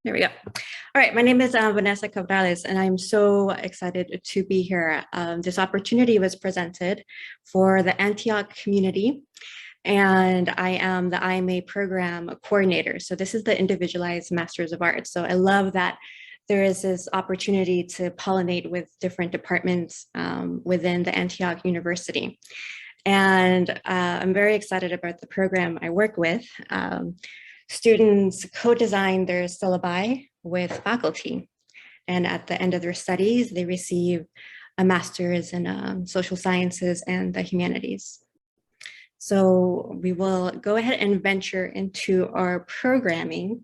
There we go. All right, my name is Vanessa Cabrales, and I'm so excited to be here. This opportunity was presented for the Antioch community, and I am the IMA program coordinator. So this is the Individualized Masters of Arts. So I love that there is this opportunity to pollinate with different departments within the Antioch University. And I'm very excited about the program I work with. Students co-design their syllabi with faculty. And at the end of their studies, they receive a master's in social sciences and the humanities. So we will go ahead and venture into our programming.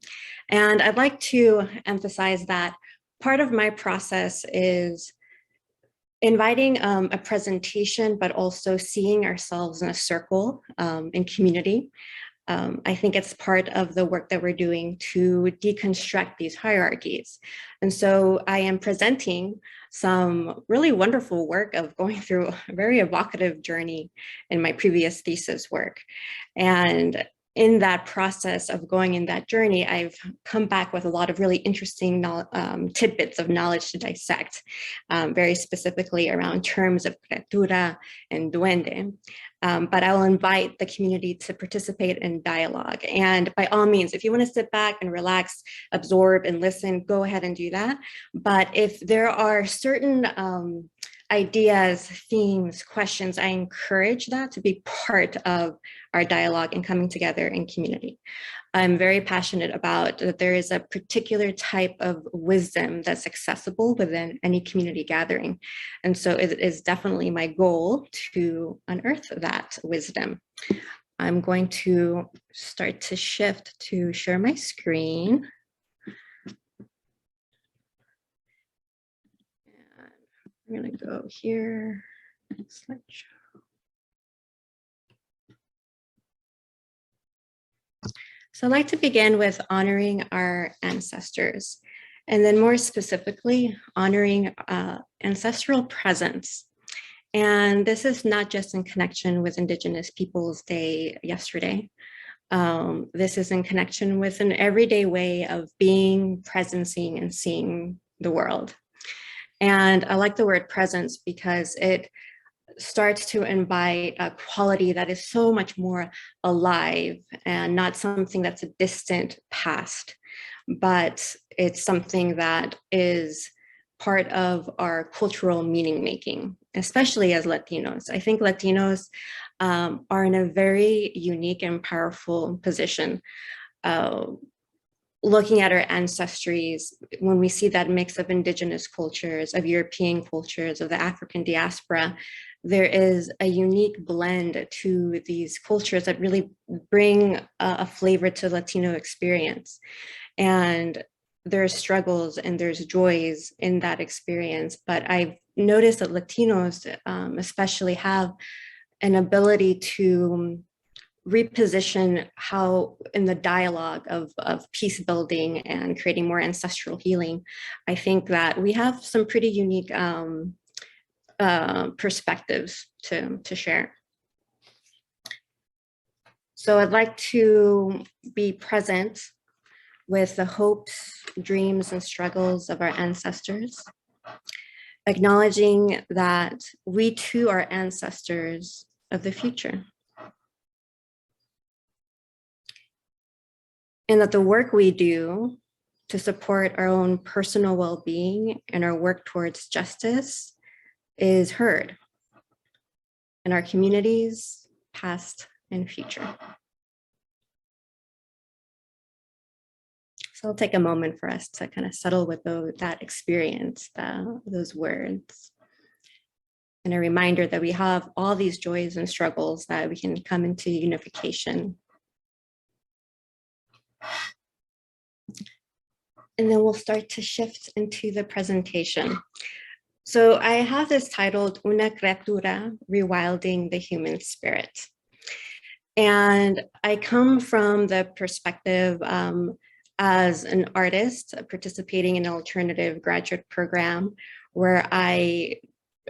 And I'd like to emphasize that part of my process is inviting a presentation, but also seeing ourselves in a circle in community. I think it's part of the work that we're doing to deconstruct these hierarchies. And so I am presenting some really wonderful work of going through a very evocative journey in my previous thesis work. And in that process of going in that journey, I've come back with a lot of really interesting tidbits of knowledge to dissect, very specifically around terms of criatura and duende. But I will invite the community to participate in dialogue. And by all means, if you want to sit back and relax, absorb and listen, go ahead and do that. But if there are certain ideas, themes, questions, I encourage that to be part of our dialogue and coming together in community. I'm very passionate about that there is a particular type of wisdom that's accessible within any community gathering. And so it is definitely my goal to unearth that wisdom. I'm going to start to shift to share my screen. I'm going to go here, slideshow. So I'd like to begin with honoring our ancestors, and then more specifically, honoring ancestral presence. And this is not just in connection with Indigenous Peoples Day yesterday. This is in connection with an everyday way of being, presencing, and seeing the world. And I like the word presence because it starts to invite a quality that is so much more alive and not something that's a distant past, but it's something that is part of our cultural meaning making, especially as Latinos. I think Latinos are in a very unique and powerful position. Looking at our ancestries, when we see that mix of Indigenous cultures, of European cultures, of the African diaspora, there is a unique blend to these cultures that really bring a flavor to Latino experience. And there's struggles and there's joys in that experience. But I've noticed that Latinos especially have an ability to reposition how in the dialogue of peace building and creating more ancestral healing. I think that we have some pretty unique perspectives to share. So I'd like to be present with the hopes, dreams, and struggles of our ancestors, acknowledging that we too are ancestors of the future. And that the work we do to support our own personal well-being and our work towards justice is heard in our communities, past and future. So I'll take a moment for us to kind of settle with that experience, those words. And a reminder that we have all these joys and struggles that we can come into unification. And then we'll start to shift into the presentation. So I have this titled Una Criatura, Rewilding the Human Spirit. And I come from the perspective as an artist participating in an alternative graduate program where I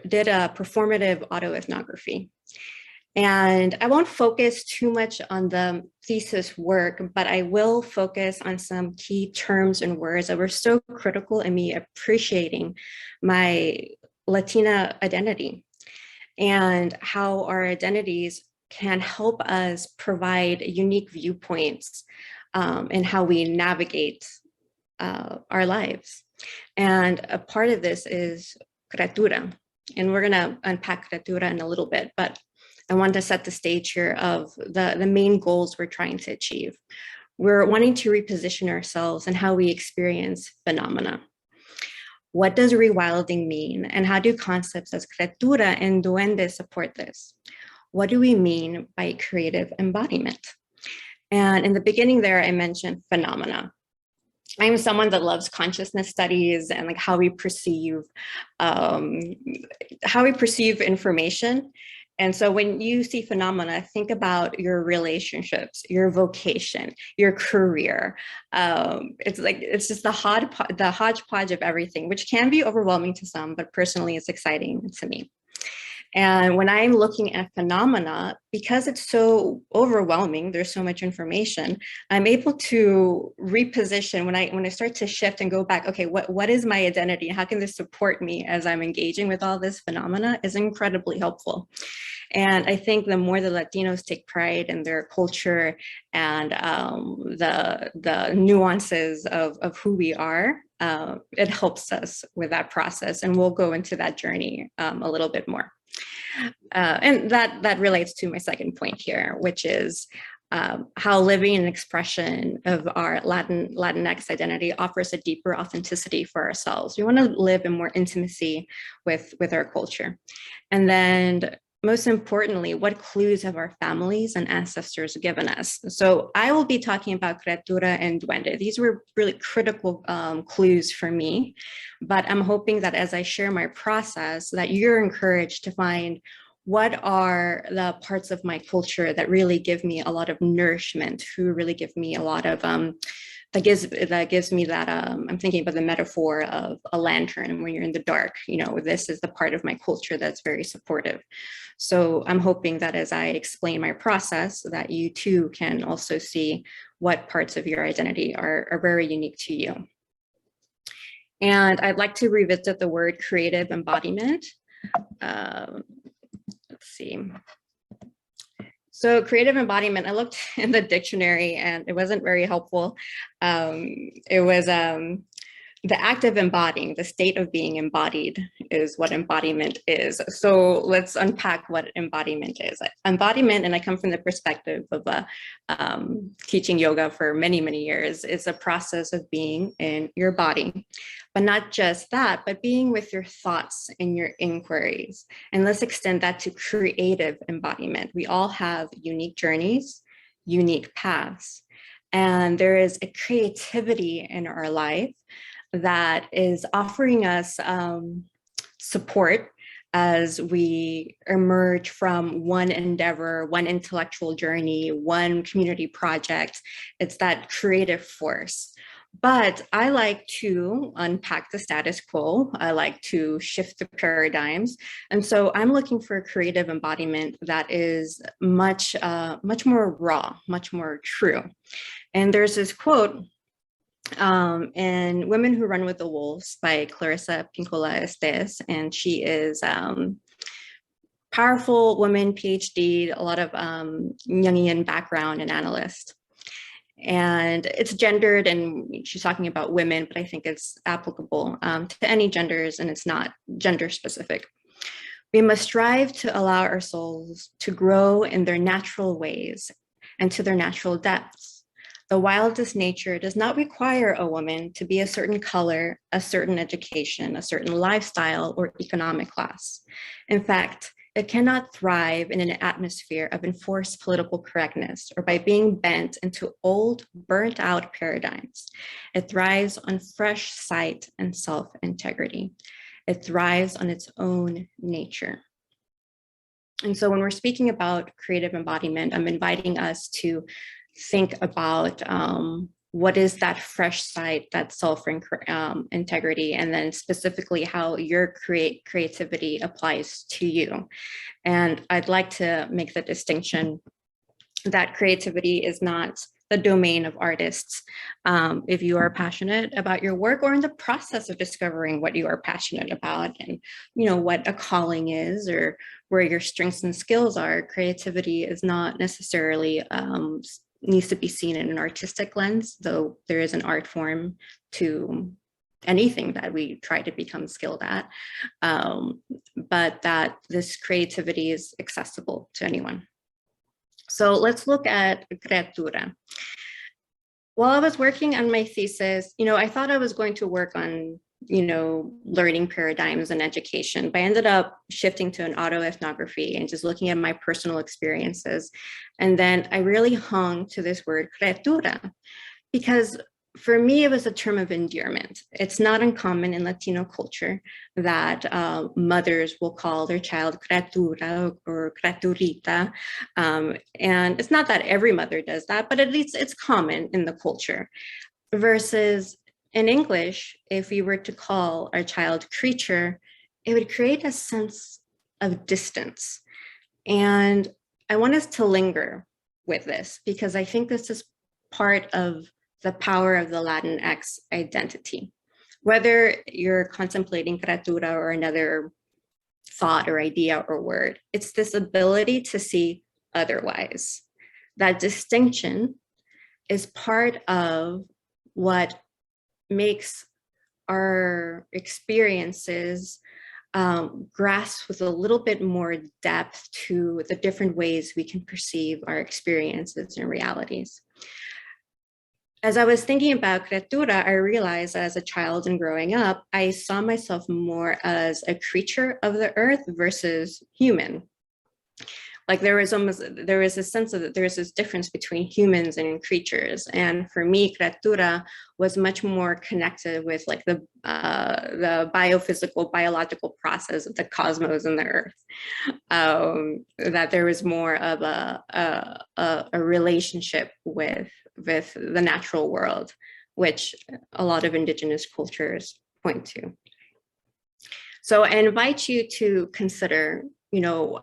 did a performative autoethnography. And I won't focus too much on the thesis work, but I will focus on some key terms and words that were so critical in me appreciating my Latina identity and how our identities can help us provide unique viewpoints in how we navigate our lives. And a part of this is criatura. And we're going to unpack criatura in a little bit, but I want to set the stage here of the main goals we're trying to achieve. We're wanting to reposition ourselves and how we experience phenomena. What does rewilding mean? And how do concepts as criatura and duende support this? What do we mean by creative embodiment? And in the beginning there, I mentioned phenomena. I'm someone that loves consciousness studies and like how we perceive information. And so when you see phenomena, think about your relationships, your vocation, your career. It's just the hodgepodge of everything, which can be overwhelming to some, but personally it's exciting to me. And when I'm looking at phenomena, because it's so overwhelming, there's so much information, I'm able to reposition when I start to shift and go back, okay, what is my identity? How can this support me as I'm engaging with all this phenomena is incredibly helpful. And I think the more the Latinos take pride in their culture and the nuances of who we are, it helps us with that process. And we'll go into that journey a little bit more. And that relates to my second point here, which is how living an expression of our Latinx identity offers a deeper authenticity for ourselves. We want to live in more intimacy with our culture. And then most importantly, what clues have our families and ancestors given us? So I will be talking about criatura and duende. These were really critical clues for me, but I'm hoping that as I share my process, that you're encouraged to find what are the parts of my culture that really give me a lot of nourishment, who really give me a lot of that gives me that I'm thinking about the metaphor of a lantern when you're in the dark. This is the part of my culture that's very supportive. So I'm hoping that as I explain my process, that you too can also see what parts of your identity are very unique to you. And I'd like to revisit the word creative embodiment. Let's see. So creative embodiment, I looked in the dictionary and it wasn't very helpful. It was the act of embodying, the state of being embodied is what embodiment is. So let's unpack what embodiment is. Embodiment, and I come from the perspective of teaching yoga for many, many years, is a process of being in your body. But not just that, but being with your thoughts and your inquiries. And let's extend that to creative embodiment. We all have unique journeys, unique paths, and there is a creativity in our life that is offering us support as we emerge from one endeavor, one intellectual journey, one community project. It's that creative force. But I like to unpack the status quo. I like to shift the paradigms. And so I'm looking for a creative embodiment that is much more raw, much more true. And there's this quote in Women Who Run with the Wolves by Clarissa Pinkola Estes, and she is powerful woman, PhD, a lot of Jungian background and analyst. And it's gendered, and she's talking about women, but I think it's applicable to any genders, and it's not gender specific. We must strive to allow our souls to grow in their natural ways and to their natural depths. The wildest nature does not require a woman to be a certain color, a certain education, a certain lifestyle, or economic class. In fact, it cannot thrive in an atmosphere of enforced political correctness or by being bent into old, burnt out paradigms. It thrives on fresh sight and self-integrity. It thrives on its own nature. And so when we're speaking about creative embodiment, I'm inviting us to think about what is that fresh side, that self integrity, and then specifically how your creativity applies to you. And I'd like to make the distinction that creativity is not the domain of artists. If you are passionate about your work or in the process of discovering what you are passionate about and what a calling is or where your strengths and skills are, creativity is not necessarily needs to be seen in an artistic lens, though there is an art form to anything that we try to become skilled at, but that this creativity is accessible to anyone. So let's look at creatura. While I was working on my thesis, I thought I was going to work on, learning paradigms and education, but I ended up shifting to an autoethnography and just looking at my personal experiences. And then I really hung to this word creatura, because for me, it was a term of endearment. It's not uncommon in Latino culture that mothers will call their child criatura or criaturita. And it's not that every mother does that, but at least it's common in the culture. Versus in English, if we were to call our child creature, it would create a sense of distance. And I want us to linger with this because I think this is part of the power of the Latinx identity. Whether you're contemplating creatura or another thought or idea or word, it's this ability to see otherwise. That distinction is part of what makes our experiences grasp with a little bit more depth to the different ways we can perceive our experiences and realities. As I was thinking about criatura, I realized that as a child and growing up, I saw myself more as a creature of the earth versus human. Like there was a sense of that there is this difference between humans and creatures. And for me, criatura was much more connected with like the biophysical, biological process of the cosmos and the earth. That there was more of a relationship with the natural world, which a lot of indigenous cultures point to. So I invite you to consider,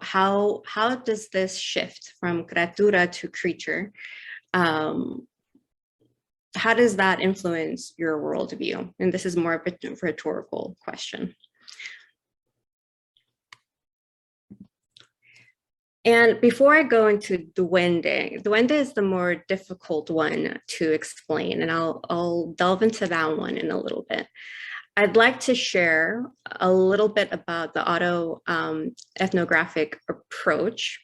how does this shift from criatura to creature? How does that influence your worldview? And this is more of a rhetorical question. And before I go into duende is the more difficult one to explain, and I'll delve into that one in a little bit. I'd like to share a little bit about the ethnographic approach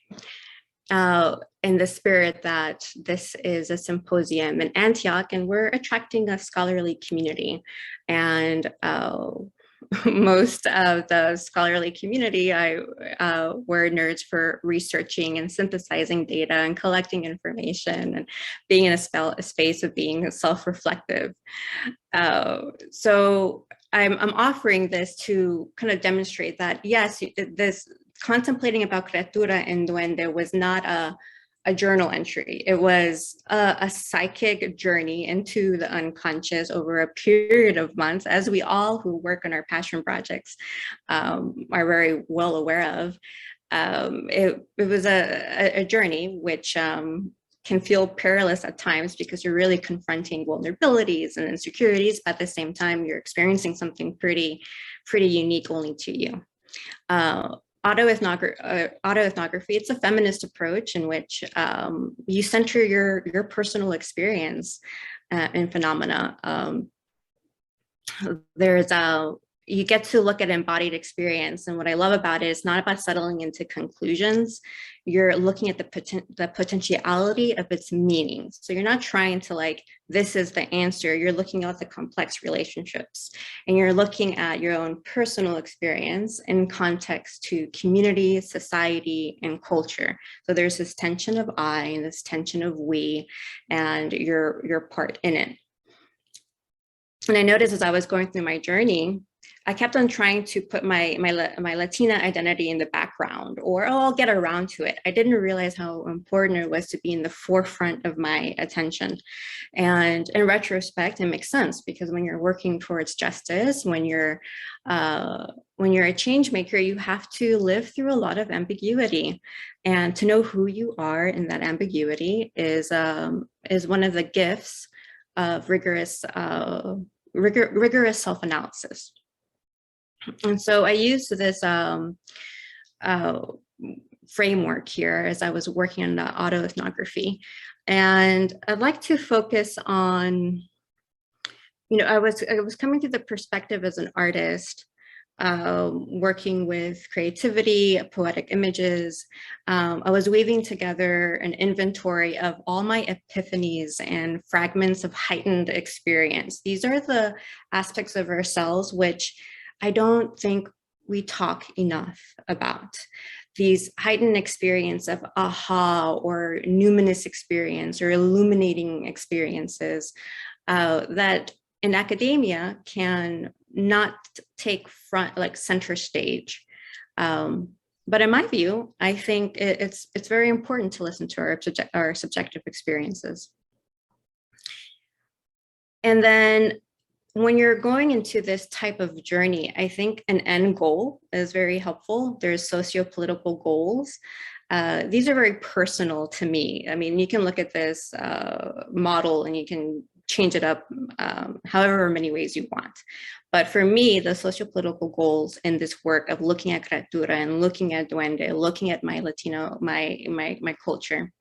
in the spirit that this is a symposium in Antioch, and we're attracting a scholarly community. And most of the scholarly community, were nerds for researching and synthesizing data and collecting information and being in a space of being self-reflective. So I'm offering this to kind of demonstrate that, yes, this contemplating about criatura and duende was not a journal entry. It was a psychic journey into the unconscious over a period of months, as we all who work on our passion projects are very well aware of. It was a journey which can feel perilous at times because you're really confronting vulnerabilities and insecurities, but at the same time, you're experiencing something pretty unique only to you. Autoethnography, it's a feminist approach in which you center your personal experience in phenomena. You get to look at embodied experience, and what I love about it is not about settling into conclusions. You're looking at the potentiality of its meaning. So you're not trying to like, this is the answer. You're looking at the complex relationships, and you're looking at your own personal experience in context to community, society, and culture. So there's this tension of I and this tension of we, and your part in it. And I noticed as I was going through my journey I kept on trying to put my Latina identity in the background, or oh, I'll get around to it. I didn't realize how important it was to be in the forefront of my attention. And in retrospect, it makes sense, because when you're working towards justice, when you're a change maker, you have to live through a lot of ambiguity, and to know who you are in that ambiguity is one of the gifts of rigorous self-analysis. And so I used this framework here as I was working on the autoethnography. And I'd like to focus on, I was coming to the perspective as an artist, working with creativity, poetic images. I was weaving together an inventory of all my epiphanies and fragments of heightened experience. These are the aspects of ourselves which I don't think we talk enough about. These heightened experience of aha or numinous experience or illuminating experiences that in academia can not take center stage. But in my view, I think it's very important to listen to our subjective experiences. And then when you're going into this type of journey, I think an end goal is very helpful. There's socio-political goals. These are very personal to me. I mean, you can look at this model and you can change it up however many ways you want. But for me, the socio-political goals in this work of looking at Creatura and looking at Duende, looking at my Latino, my culture,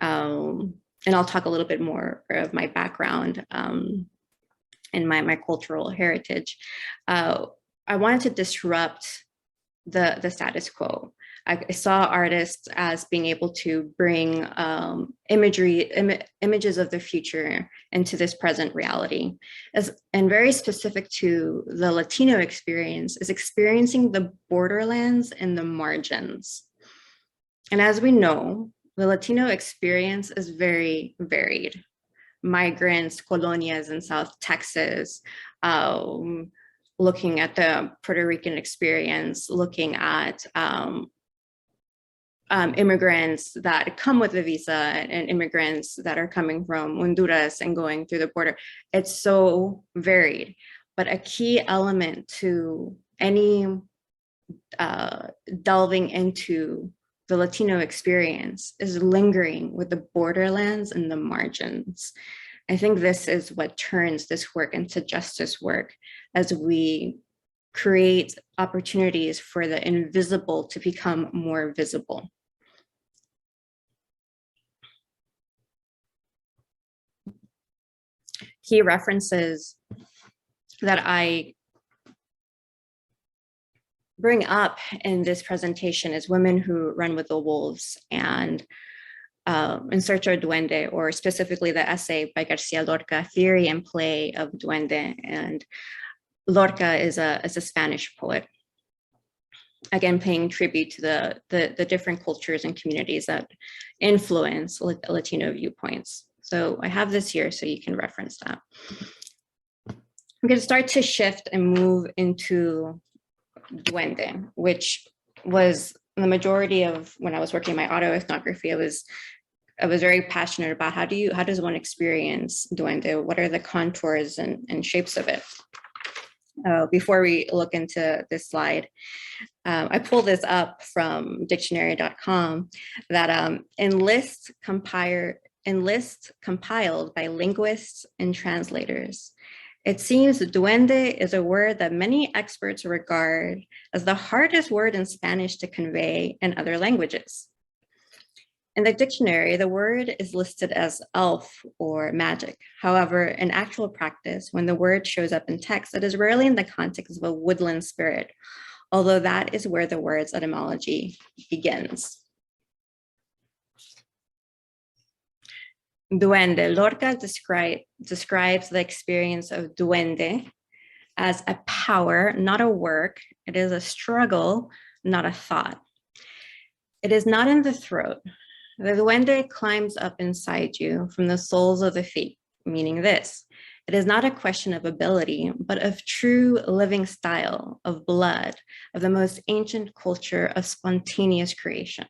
and I'll talk a little bit more of my background and my cultural heritage. I wanted to disrupt the status quo. I saw artists as being able to bring images of the future into this present reality. And very specific to the Latino experience is experiencing the borderlands and the margins. And as we know, the Latino experience is very varied. Migrants, colonias in South Texas, looking at the Puerto Rican experience, looking at immigrants that come with a visa and immigrants that are coming from Honduras and going through the border. It's so varied, but a key element to any delving into the Latino experience is lingering with the borderlands and the margins. I think this is what turns this work into justice work, as we create opportunities for the invisible to become more visible. Key references that I bring up in this presentation is Women Who Run with the Wolves and In Search of Duende, or specifically the essay by Garcia Lorca, Theory and Play of Duende. And Lorca is a Spanish poet, again, paying tribute to the different cultures and communities that influence Latino viewpoints. So I have this here so you can reference that. I'm going to start to shift and move into Duende, which was the majority of when I was working my autoethnography. I was very passionate about how does one experience Duende? What are the contours and shapes of it? Before we look into this slide, I pulled this up from dictionary.com that enlist compiled by linguists and translators. It seems duende is a word that many experts regard as the hardest word in Spanish to convey in other languages. In the dictionary, the word is listed as elf or magic. However, in actual practice, when the word shows up in text, it is rarely in the context of a woodland spirit, although that is where the word's etymology begins. Duende. Lorca describes the experience of duende as a power, not a work. It is a struggle, not a thought. It is not in the throat. The duende climbs up inside you from the soles of the feet, meaning this. It is not a question of ability, but of true living style, of blood, of the most ancient culture of spontaneous creation.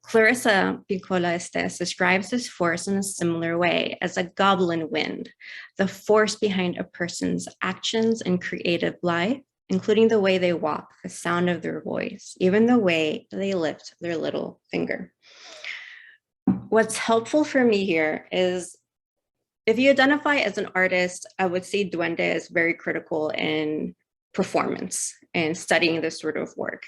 Clarissa Pinkola Estes describes this force in a similar way as a goblin wind, the force behind a person's actions and creative life, including the way they walk, the sound of their voice, even the way they lift their little finger. What's helpful for me here is if you identify as an artist, I would say duende is very critical in performance and studying this sort of work.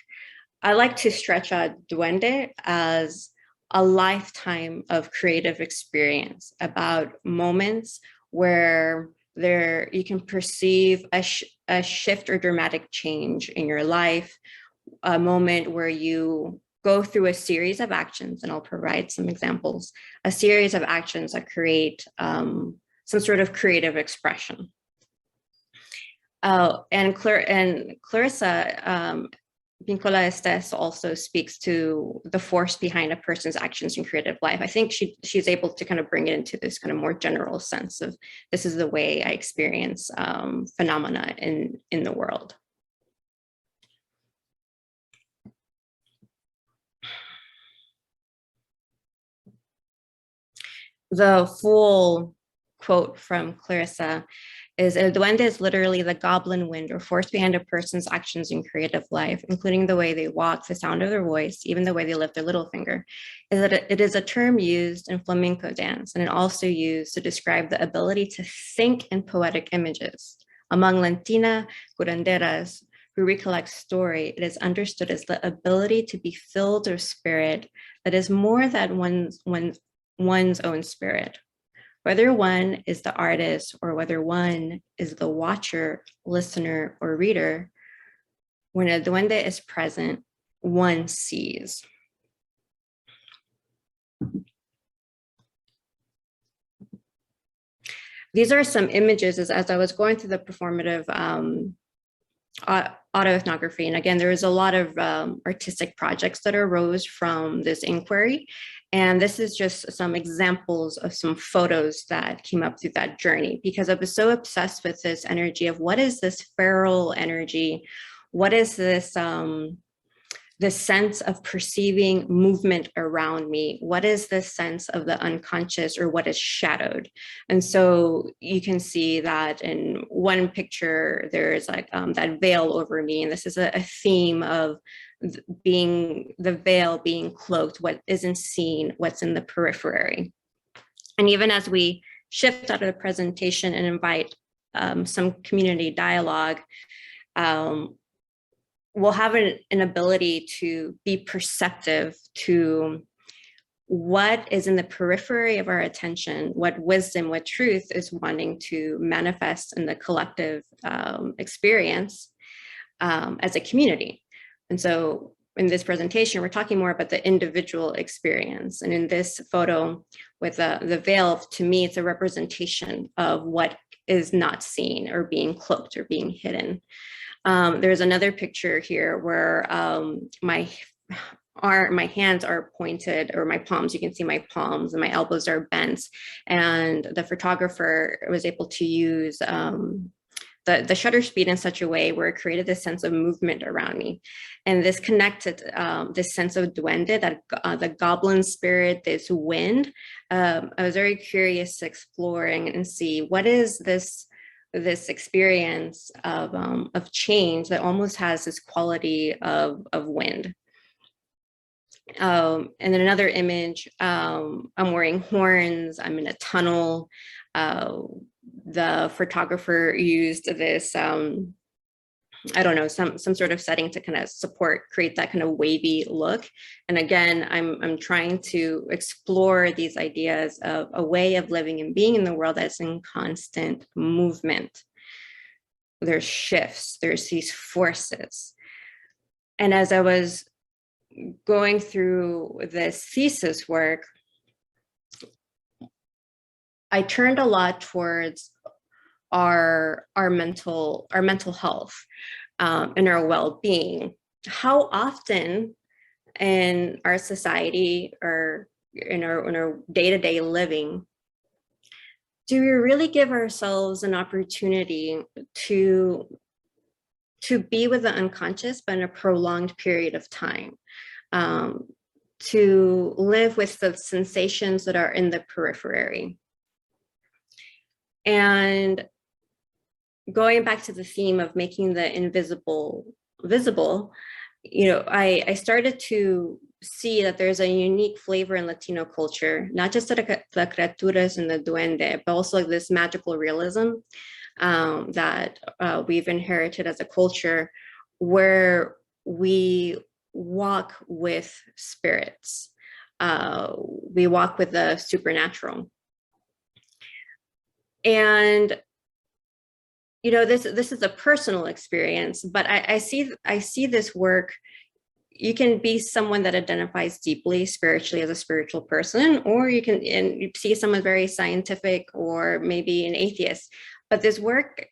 I like to stretch out duende as a lifetime of creative experience, about moments where you can perceive a shift or dramatic change in your life, a moment where you go through a series of actions, and I'll provide some examples, a series of actions that create some sort of creative expression. And Clarissa Pinkola Estes also speaks to the force behind a person's actions in creative life. I think she's able to kind of bring it into this kind of more general sense of this is the way I experience phenomena in the world. The full quote from Clarissa is El duende is literally the goblin wind or force behind a person's actions in creative life, including the way they walk, the sound of their voice, even the way they lift their little finger. Is that it is a term used in flamenco dance, and it also used to describe the ability to think in poetic images. Among Latina curanderas who recollect story, it is understood as the ability to be filled with spirit that is more than one's own spirit. Whether one is the artist or whether one is the watcher, listener, or reader, when a duende is present, one sees. These are some images as I was going through the performative autoethnography. And again, there is a lot of artistic projects that arose from this inquiry. And this is just some examples of some photos that came up through that journey, because I was so obsessed with this energy of what is this feral energy? What is this sense of perceiving movement around me? What is this sense of the unconscious or what is shadowed? And so you can see that in one picture, there is like that veil over me. And this is a theme of the veil being cloaked, what isn't seen, what's in the periphery. And even as we shift out of the presentation and invite some community dialogue, we'll have an ability to be perceptive to what is in the periphery of our attention, what wisdom, what truth is wanting to manifest in the collective experience as a community. And so in this presentation, we're talking more about the individual experience. And in this photo with the veil, to me, it's a representation of what is not seen or being cloaked or being hidden. There's another picture here where my hands are pointed, or my palms, you can see my palms, and my elbows are bent. And the photographer was able to use the shutter speed in such a way where it created this sense of movement around me. And this connected this sense of duende, that the goblin spirit, this wind. I was very curious to exploring and see what is this experience of change that almost has this quality of wind. And then another image, I'm wearing horns, I'm in a tunnel. The photographer used this, I don't know, some sort of setting to kind of create that kind of wavy look. And again, I'm trying to explore these ideas of a way of living and being in the world that's in constant movement. There's shifts, there's these forces. And as I was going through this thesis work, I turned a lot towards our mental health and our well-being. How often in our society or in our day-to-day living do we really give ourselves an opportunity to be with the unconscious, but in a prolonged period of time, um, to live with the sensations that are in the periphery? And going back to the theme of making the invisible visible, I started to see that there's a unique flavor in Latino culture, not just the criaturas and the duende, but also like this magical realism that we've inherited as a culture, where we walk with spirits. We walk with the supernatural. And this is a personal experience, but I see this work. You can be someone that identifies deeply spiritually as a spiritual person, or you see someone very scientific or maybe an atheist. But this work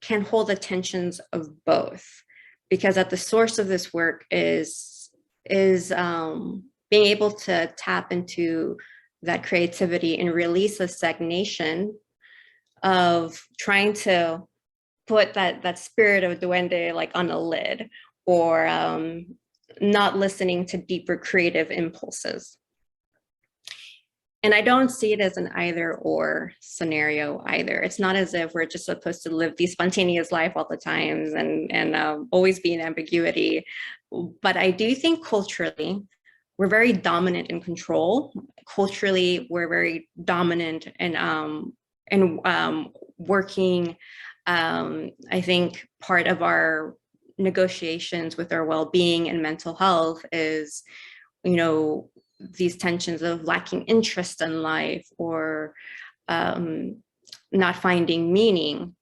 can hold the tensions of both, because at the source of this work is being able to tap into that creativity and release the stagnation of trying to put that spirit of duende like on a lid, or not listening to deeper creative impulses. And I don't see it as an either or scenario either. It's not as if we're just supposed to live the spontaneous life all the times and always be in ambiguity. But I do think culturally, we're very dominant in control. Culturally, we're very dominant in working. I think part of our negotiations with our well-being and mental health is, these tensions of lacking interest in life, or not finding meaning.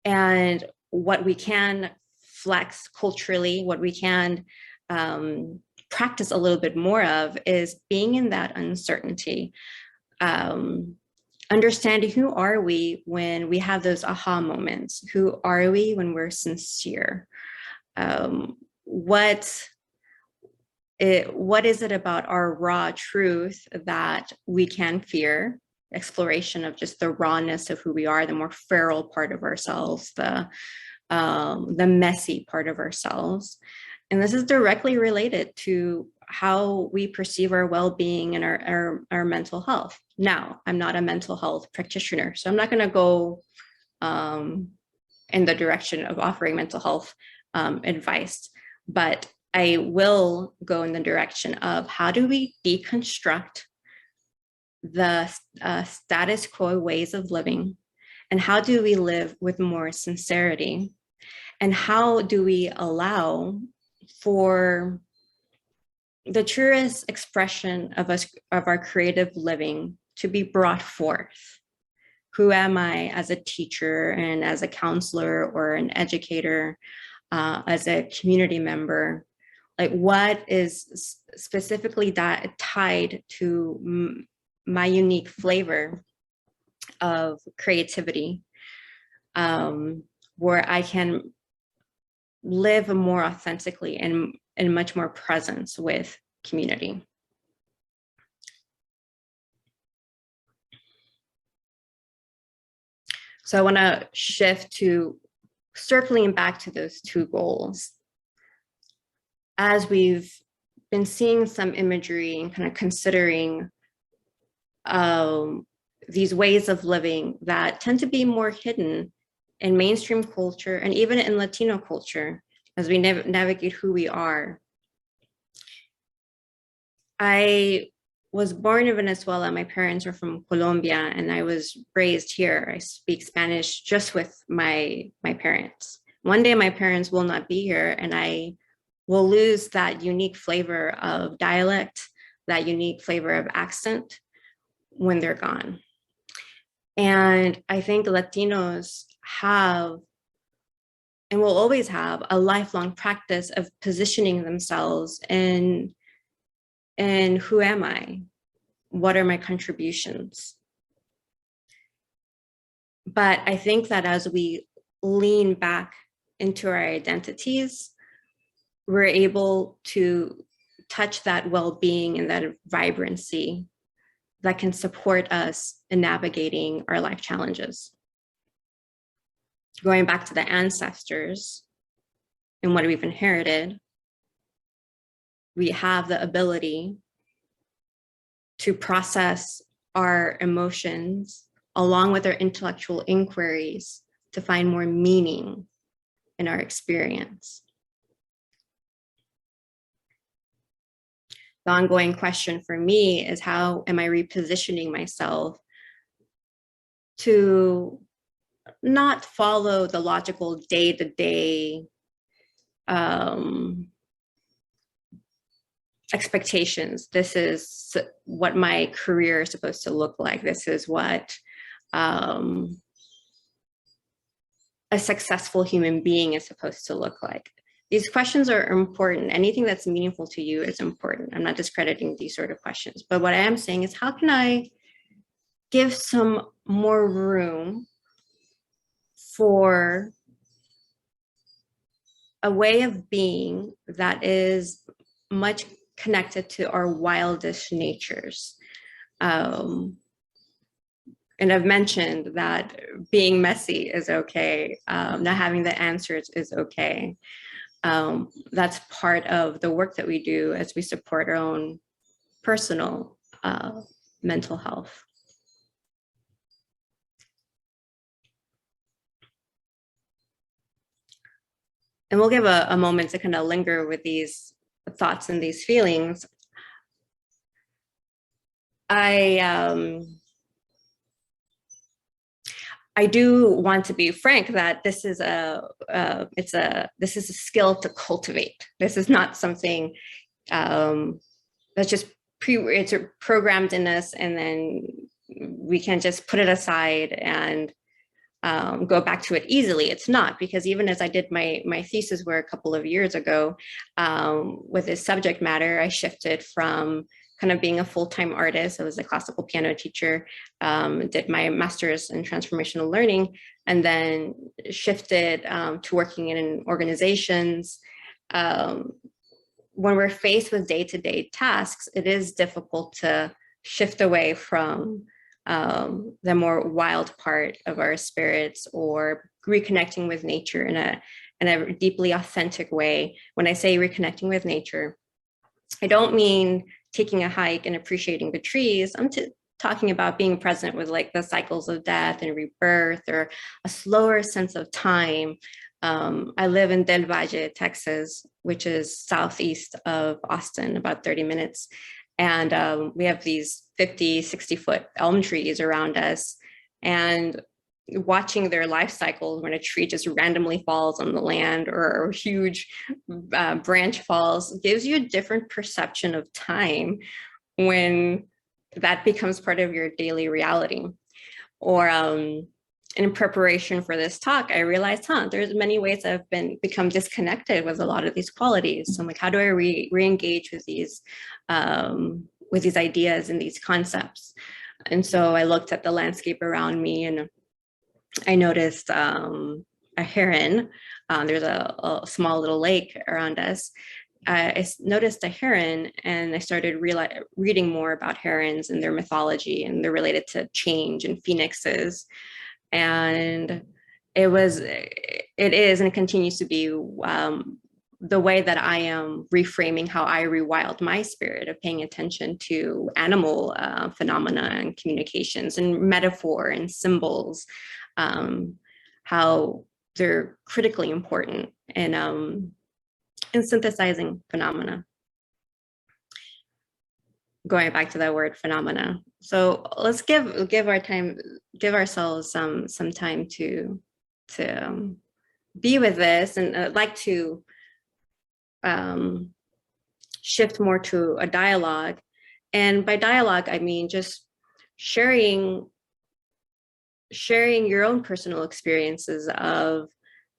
And what we can flex culturally, what we can practice a little bit more of, is being in that uncertainty. Understanding who are we when we have those aha moments? Who are we when we're sincere? What is it about our raw truth that we can fear? Exploration of just the rawness of who we are, the more feral part of ourselves, the messy part of ourselves. And this is directly related to how we perceive our well-being and our mental health. Now, I'm not a mental health practitioner, so I'm not going to go in the direction of offering mental health advice, but I will go in the direction of how do we deconstruct the status quo ways of living, and how do we live with more sincerity, and how do we allow for the truest expression of our creative living to be brought forth. Who am I as a teacher and as a counselor or an educator, as a community member? Like, what is specifically tied to my unique flavor of creativity, where I can live more authentically and much more presence with community. So I want to shift to circling back to those two goals. As we've been seeing some imagery and kind of considering these ways of living that tend to be more hidden in mainstream culture and even in Latino culture, as we navigate who we are. I was born in Venezuela. My parents are from Colombia, and I was raised here. I speak Spanish just with my parents. One day my parents will not be here, and I will lose that unique flavor of dialect, that unique flavor of accent when they're gone. And I think Latinos have, and will always have, a lifelong practice of positioning themselves in who am I? What are my contributions? But I think that as we lean back into our identities, we're able to touch that well-being and that vibrancy that can support us in navigating our life challenges. Going back to the ancestors and what we've inherited, we have the ability to process our emotions along with our intellectual inquiries to find more meaning in our experience. The ongoing question for me is, how am I repositioning myself to not follow the logical day-to-day expectations? This is what my career is supposed to look like. This is what a successful human being is supposed to look like. These questions are important. Anything that's meaningful to you is important. I'm not discrediting these sort of questions, but what I am saying is, how can I give some more room for a way of being that is much connected to our wildest natures? And I've mentioned that being messy is okay. Not having the answers is okay. That's part of the work that we do as we support our own personal mental health. And we'll give a moment to kind of linger with these thoughts and these feelings. I do want to be frank that this is this is a skill to cultivate. This is not something that's just it's programmed in us, and then we can just put it aside and go back to it easily. It's not, because even as I did my thesis work a couple of years ago with this subject matter, I shifted from kind of being a full-time artist. I was a classical piano teacher, did my master's in transformational learning, and then shifted to working in organizations. When we're faced with day-to-day tasks, it is difficult to shift away from the more wild part of our spirits, or reconnecting with nature in a deeply authentic way. When I say reconnecting with nature, I don't mean taking a hike and appreciating the trees. I'm talking about being present with like the cycles of death and rebirth, or a slower sense of time. I live in Del Valle, Texas, which is southeast of Austin, about 30 minutes. And we have these 50, 60-foot elm trees around us. And watching their life cycles, when a tree just randomly falls on the land, or a huge branch falls, gives you a different perception of time when that becomes part of your daily reality. Or in preparation for this talk, I realized, there's many ways I've become disconnected with a lot of these qualities. So I'm like, how do I re-engage with these ideas and these concepts? And so I looked at the landscape around me, and I noticed a heron. There's a small little lake around us. I noticed a heron, and I started reading more about herons and their mythology, and they're related to change and phoenixes. And it is, and it continues to be the way that I am reframing how I rewild my spirit, of paying attention to animal phenomena and communications and metaphor and symbols, how they're critically important in synthesizing phenomena. Going back to that word, phenomena. So let's give ourselves some time to be with this. And I'd like to shift more to a dialogue. And by dialogue, I mean just sharing your own personal experiences of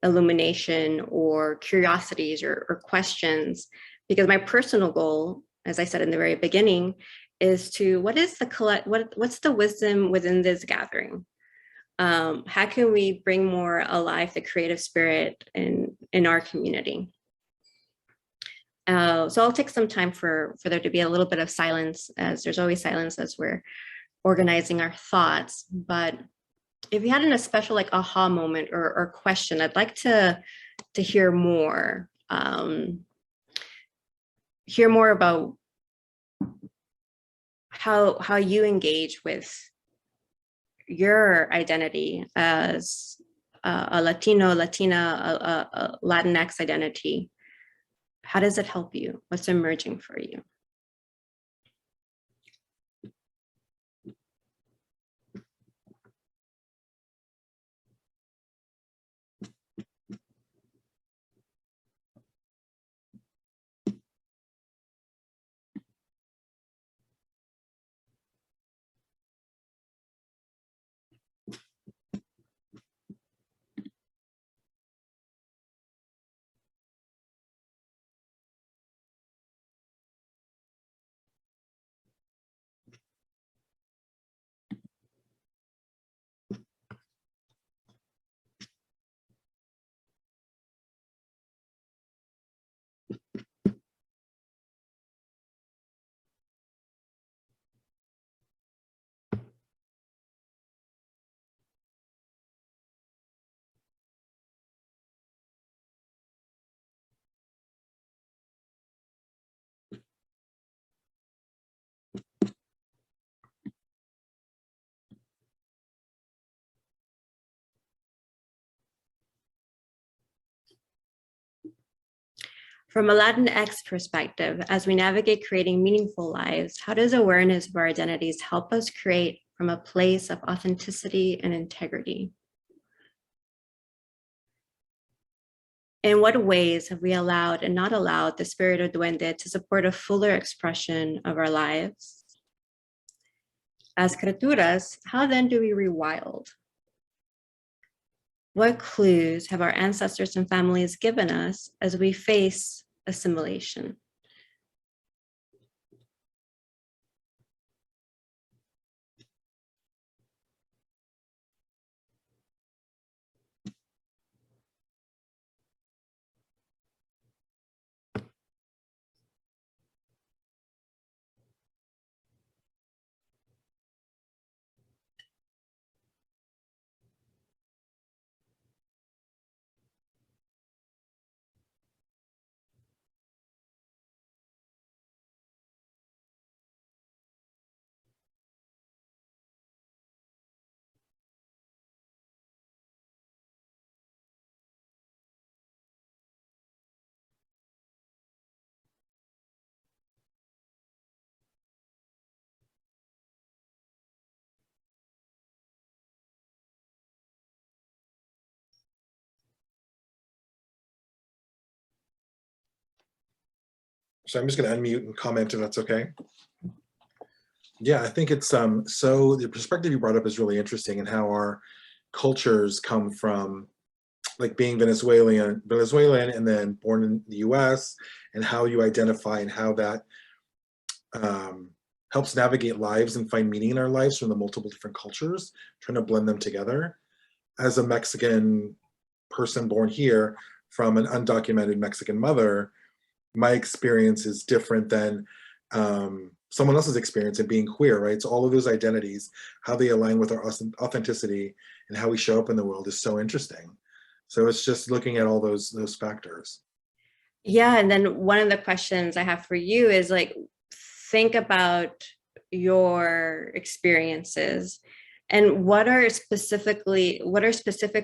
illumination, or curiosities, or questions. Because my personal goal, as I said in the very beginning, is to, what's the wisdom within this gathering? How can we bring more alive the creative spirit in our community? So I'll take some time for there to be a little bit of silence, as there's always silence as we're organizing our thoughts. But if you had a special like aha moment or question, I'd like to hear more. Hear more about how you engage with your identity as a Latino, Latina, a Latinx identity. How does it help you? What's emerging for you? From a Latinx perspective, as we navigate creating meaningful lives, how does awareness of our identities help us create from a place of authenticity and integrity? In what ways have we allowed and not allowed the spirit of Duende to support a fuller expression of our lives? As criaturas, how then do we rewild? What clues have our ancestors and families given us as we face assimilation? So I'm just going to unmute and comment if that's okay. Yeah, I think it's so the perspective you brought up is really interesting, and how our cultures come from, like, being Venezuelan and then born in the US, and how you identify and how that helps navigate lives and find meaning in our lives from the multiple different cultures, trying to blend them together. As a Mexican person born here from an undocumented Mexican mother, my experience is different than someone else's experience of being queer, right? So all of those identities, how they align with our authenticity and how we show up in the world is so interesting. So it's just looking at all those factors. Yeah, and then one of the questions I have for you is like, think about your experiences and what are specific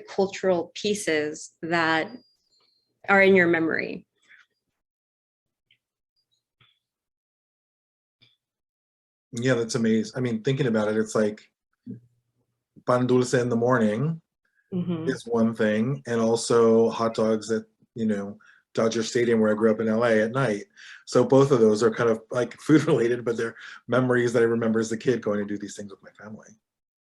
cultural pieces that are in your memory? Yeah, that's amazing. I mean, thinking about it, it's like pan dulce in the morning is one thing, and also hot dogs at, Dodger Stadium, where I grew up in LA, at night. So both of those are kind of like food related, but they're memories that I remember as a kid going to do these things with my family.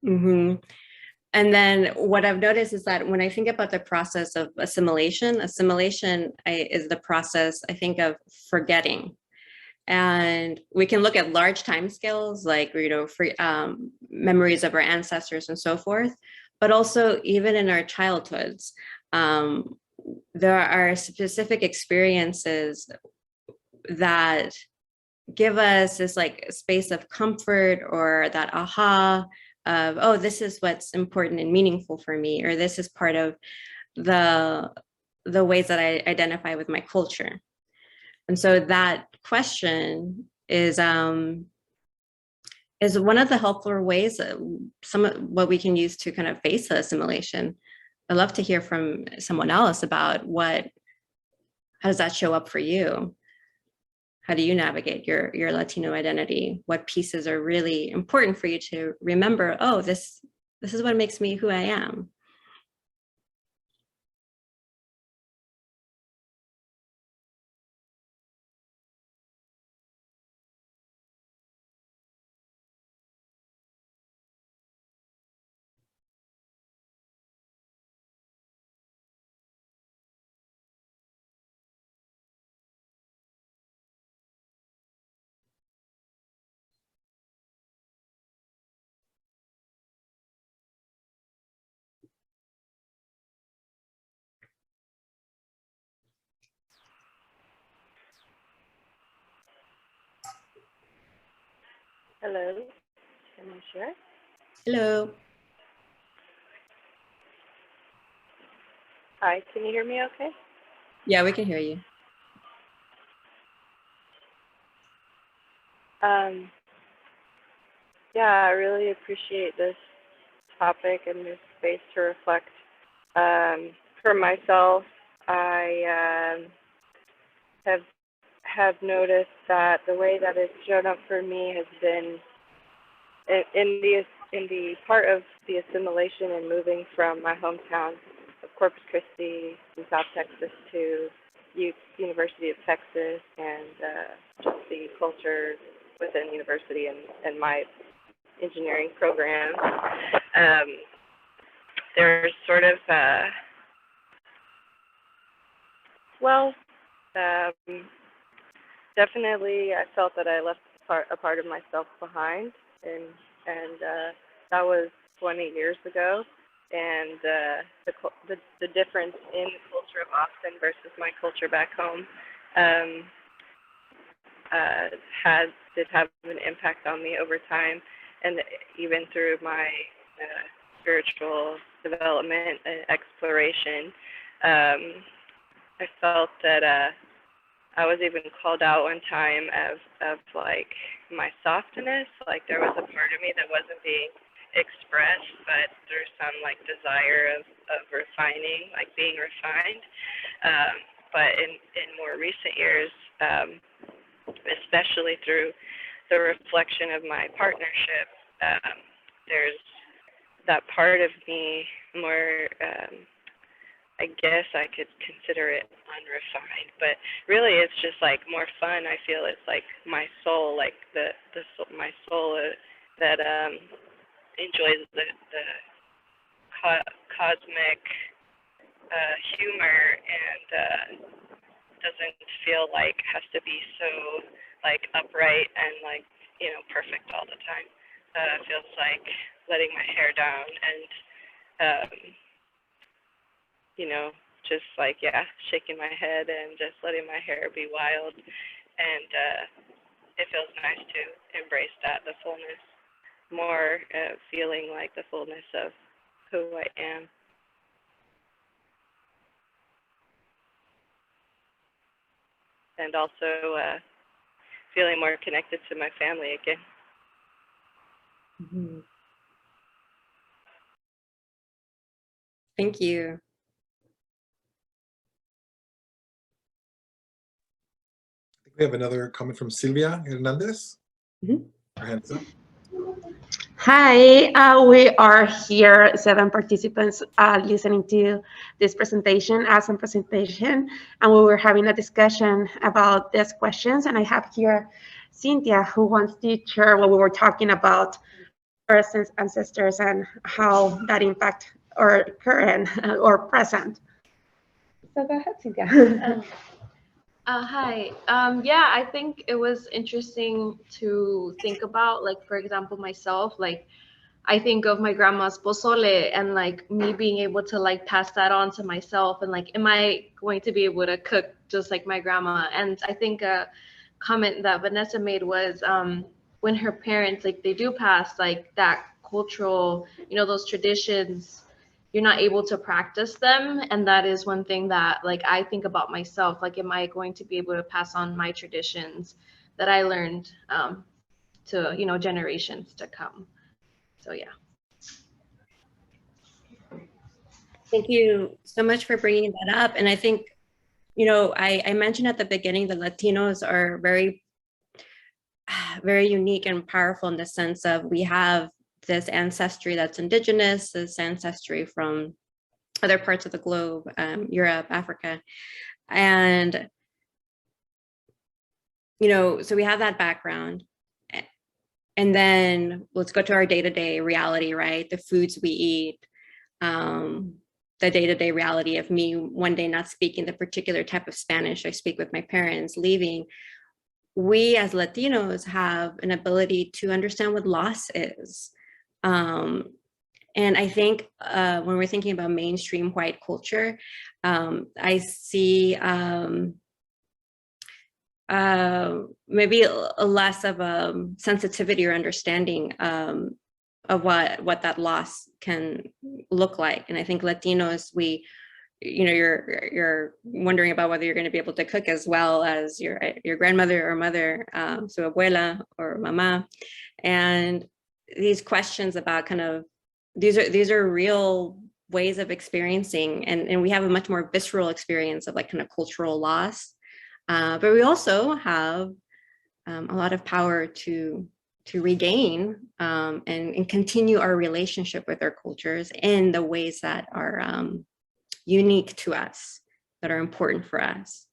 And then what I've noticed is that when I think about the process of assimilation is the process, I think, of forgetting. And we can look at large time scales, like, memories of our ancestors and so forth, but also even in our childhoods, there are specific experiences that give us this like space of comfort, or that aha of, oh, this is what's important and meaningful for me, or this is part of the ways that I identify with my culture. And so that question is one of the helpful ways, some of what we can use to kind of face the assimilation. I'd love to hear from someone else about how does that show up for you? How do you navigate your Latino identity? What pieces are really important for you to remember? Oh, this is what makes me who I am. Hello, can I share? Hello. Hi, can you hear me okay? Yeah, we can hear you. Yeah, I really appreciate this topic and this space to reflect. For myself, I have noticed that the way that it's shown up for me has been in the part of the assimilation and moving from my hometown of Corpus Christi in South Texas to University of Texas, and just the culture within the university and my engineering program. There's sort of definitely I felt that I left a part of myself behind, and that was 20 years ago. And the difference in the culture of Austin versus my culture back home did have an impact on me over time, and even through my spiritual development and exploration. I felt that I was even called out one time of like my softness, like there was a part of me that wasn't being expressed, but there's some like desire of refining, like being refined. But in more recent years, especially through the reflection of my partnership, there's that part of me more, I guess I could consider it unrefined, but really it's just like more fun. I feel it's like my soul, like my soul that enjoys the cosmic humor, and doesn't feel like has to be so like upright and like perfect all the time. Feels like letting my hair down and just like shaking my head and just letting my hair be wild, and it feels nice to embrace that, the fullness, more feeling like the fullness of who I am. And also feeling more connected to my family again. Mm-hmm. Thank you. I think we have another comment from Silvia Hernandez. Mm-hmm. Her hand's up. Hi, we are here, 7 participants listening to this presentation, awesome presentation, and we were having a discussion about these questions, and I have here Cynthia, who wants to share what we were talking about our ancestors and how that impact our current or present. So go ahead, Cynthia. Hi. Yeah, I think it was interesting to think about, like, for example, myself, like, I think of my grandma's pozole and like me being able to like pass that on to myself and like, am I going to be able to cook just like my grandma? And I think a comment that Vanessa made was when her parents, like they do pass like that cultural, you know, those traditions, you're not able to practice them. And that is one thing that like I think about myself, like, am I going to be able to pass on my traditions that I learned to, you know, generations to come? So yeah. Thank you so much for bringing that up. And I think, you know, I mentioned at the beginning that Latinos are very, very unique and powerful in the sense of we have this ancestry that's indigenous, this ancestry from other parts of the globe, Europe, Africa. And, you know, so we have that background. And then let's go to our day-to-day reality, right? The foods we eat, the day-to-day reality of me one day not speaking the particular type of Spanish I speak with my parents, leaving. We as Latinos have an ability to understand what loss is. And I think when we're thinking about mainstream white culture, I see maybe a less of a sensitivity or understanding of what that loss can look like. And I think Latinos, we, you know, you're wondering about whether you're going to be able to cook as well as your grandmother or mother, so abuela or mama, and these questions about kind of these are real ways of experiencing, and we have a much more visceral experience of like kind of cultural loss, but we also have a lot of power to regain and continue our relationship with our cultures in the ways that are unique to us, that are important for us.